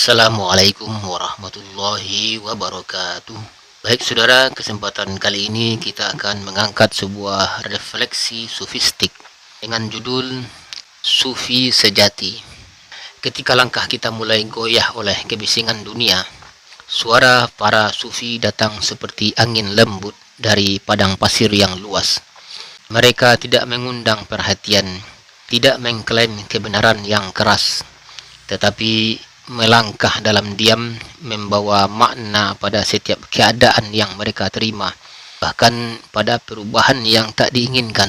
Assalamualaikum warahmatullahi wabarakatuh. Baik saudara, kesempatan kali ini kita akan mengangkat sebuah refleksi sufistik dengan judul Sufi Sejati. Ketika langkah kita mulai goyah oleh kebisingan dunia, suara para sufi datang seperti angin lembut dari padang pasir yang luas. Mereka tidak mengundang perhatian, tidak mengklaim kebenaran yang keras, tetapi melangkah dalam diam, membawa makna pada setiap keadaan yang mereka terima, bahkan pada perubahan yang tak diinginkan.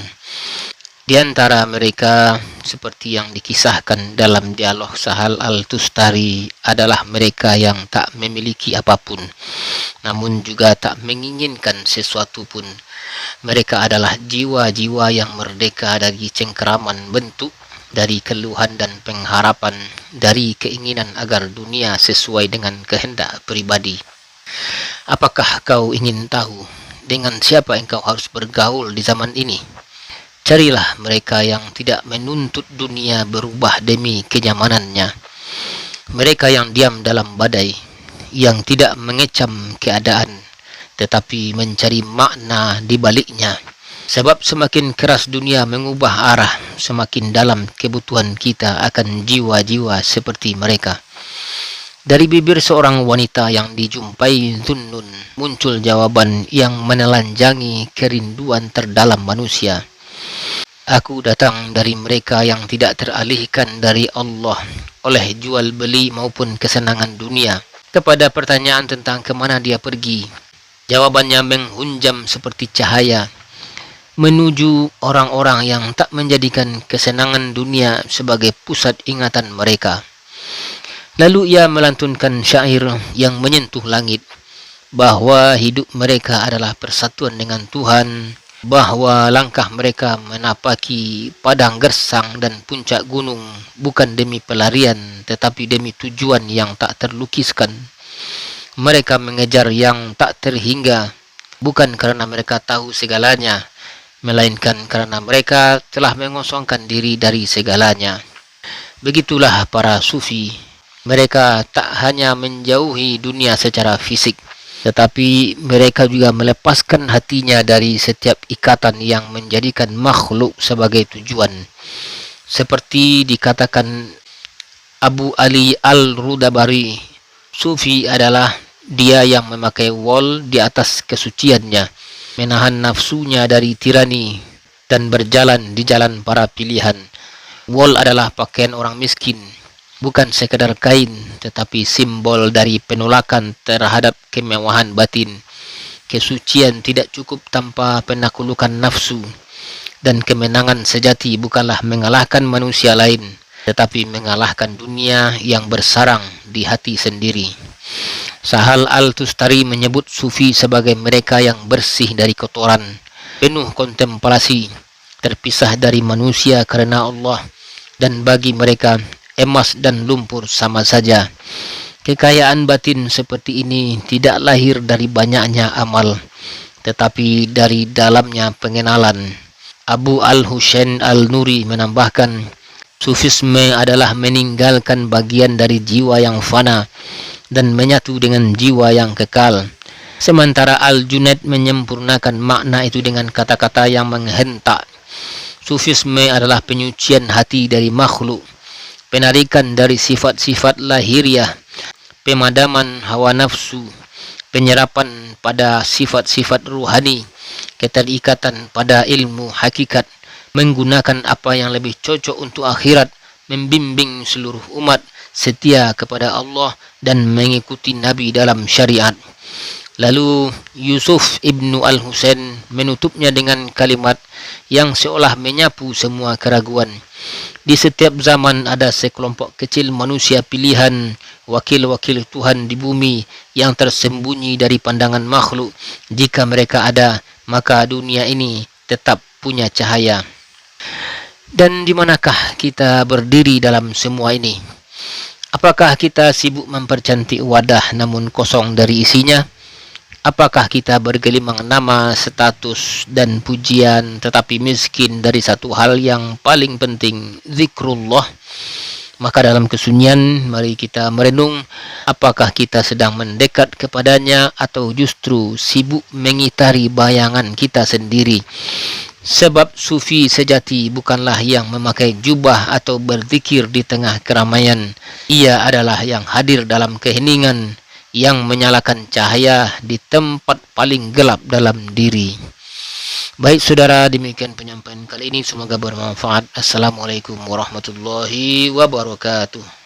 Di antara mereka, seperti yang dikisahkan dalam dialog Sahal Al-Tustari, adalah mereka yang tak memiliki apapun, namun juga tak menginginkan sesuatu pun. Mereka adalah jiwa-jiwa yang merdeka dari cengkeraman bentuk, dari keluhan dan pengharapan, dari keinginan agar dunia sesuai dengan kehendak pribadi. Apakah kau ingin tahu dengan siapa engkau harus bergaul di zaman ini? Carilah mereka yang tidak menuntut dunia berubah demi kenyamanannya. Mereka yang diam dalam badai, yang tidak mengecam keadaan, tetapi mencari makna di baliknya. Sebab semakin keras dunia mengubah arah, semakin dalam kebutuhan kita akan jiwa-jiwa seperti mereka. Dari bibir seorang wanita yang dijumpai Zunnun, muncul jawaban yang menelanjangi kerinduan terdalam manusia. Aku datang dari mereka yang tidak teralihkan dari Allah oleh jual beli maupun kesenangan dunia. Kepada pertanyaan tentang kemana dia pergi, jawabannya menghunjam seperti cahaya, menuju orang-orang yang tak menjadikan kesenangan dunia sebagai pusat ingatan mereka. Lalu ia melantunkan syair yang menyentuh langit, bahwa hidup mereka adalah persatuan dengan Tuhan, bahwa langkah mereka menapaki padang gersang dan puncak gunung bukan demi pelarian, tetapi demi tujuan yang tak terlukiskan. Mereka mengejar yang tak terhingga, bukan karena mereka tahu segalanya, melainkan karena mereka telah mengosongkan diri dari segalanya. Begitulah para sufi. Mereka tak hanya menjauhi dunia secara fisik, tetapi mereka juga melepaskan hatinya dari setiap ikatan yang menjadikan makhluk sebagai tujuan. Seperti dikatakan Abu Ali Al-Rudabari, sufi adalah dia yang memakai wol di atas kesuciannya, menahan nafsunya dari tirani, dan berjalan di jalan para pilihan. Wol adalah pakaian orang miskin, bukan sekadar kain, tetapi simbol dari penolakan terhadap kemewahan batin. Kesucian tidak cukup tanpa penaklukan nafsu, dan kemenangan sejati bukanlah mengalahkan manusia lain, tetapi mengalahkan dunia yang bersarang di hati sendiri. Sahal Al-Tustari menyebut sufi sebagai mereka yang bersih dari kotoran, penuh kontemplasi, terpisah dari manusia karena Allah, dan bagi mereka emas dan lumpur sama saja. Kekayaan batin seperti ini tidak lahir dari banyaknya amal, tetapi dari dalamnya pengenalan. Abu Al-Husain Al-Nuri menambahkan, sufisme adalah meninggalkan bagian dari jiwa yang fana dan menyatu dengan jiwa yang kekal. Sementara Al-Junaid menyempurnakan makna itu dengan kata-kata yang menghentak. Sufisme adalah penyucian hati dari makhluk, penarikan dari sifat-sifat lahiriah, pemadaman hawa nafsu, penyerapan pada sifat-sifat ruhani, keterikatan pada ilmu hakikat, menggunakan apa yang lebih cocok untuk akhirat, membimbing seluruh umat setia kepada Allah dan mengikuti Nabi dalam syariat. Lalu Yusuf ibnu Al-Husain menutupnya dengan kalimat yang seolah menyapu semua keraguan. Di setiap zaman ada sekelompok kecil manusia pilihan, wakil-wakil Tuhan di bumi yang tersembunyi dari pandangan makhluk. Jika mereka ada, maka dunia ini tetap punya cahaya. Dan di manakah kita berdiri dalam semua ini? Apakah kita sibuk mempercantik wadah namun kosong dari isinya? Apakah kita bergelimang nama, status, dan pujian tetapi miskin dari satu hal yang paling penting, zikrullah? Maka dalam kesunyian, mari kita merenung apakah kita sedang mendekat kepadanya atau justru sibuk mengitari bayangan kita sendiri. Sebab sufi sejati bukanlah yang memakai jubah atau berzikir di tengah keramaian. Ia adalah yang hadir dalam keheningan, yang menyalakan cahaya di tempat paling gelap dalam diri. Baik saudara, demikian penyampaian kali ini, semoga bermanfaat. Assalamualaikum warahmatullahi wabarakatuh.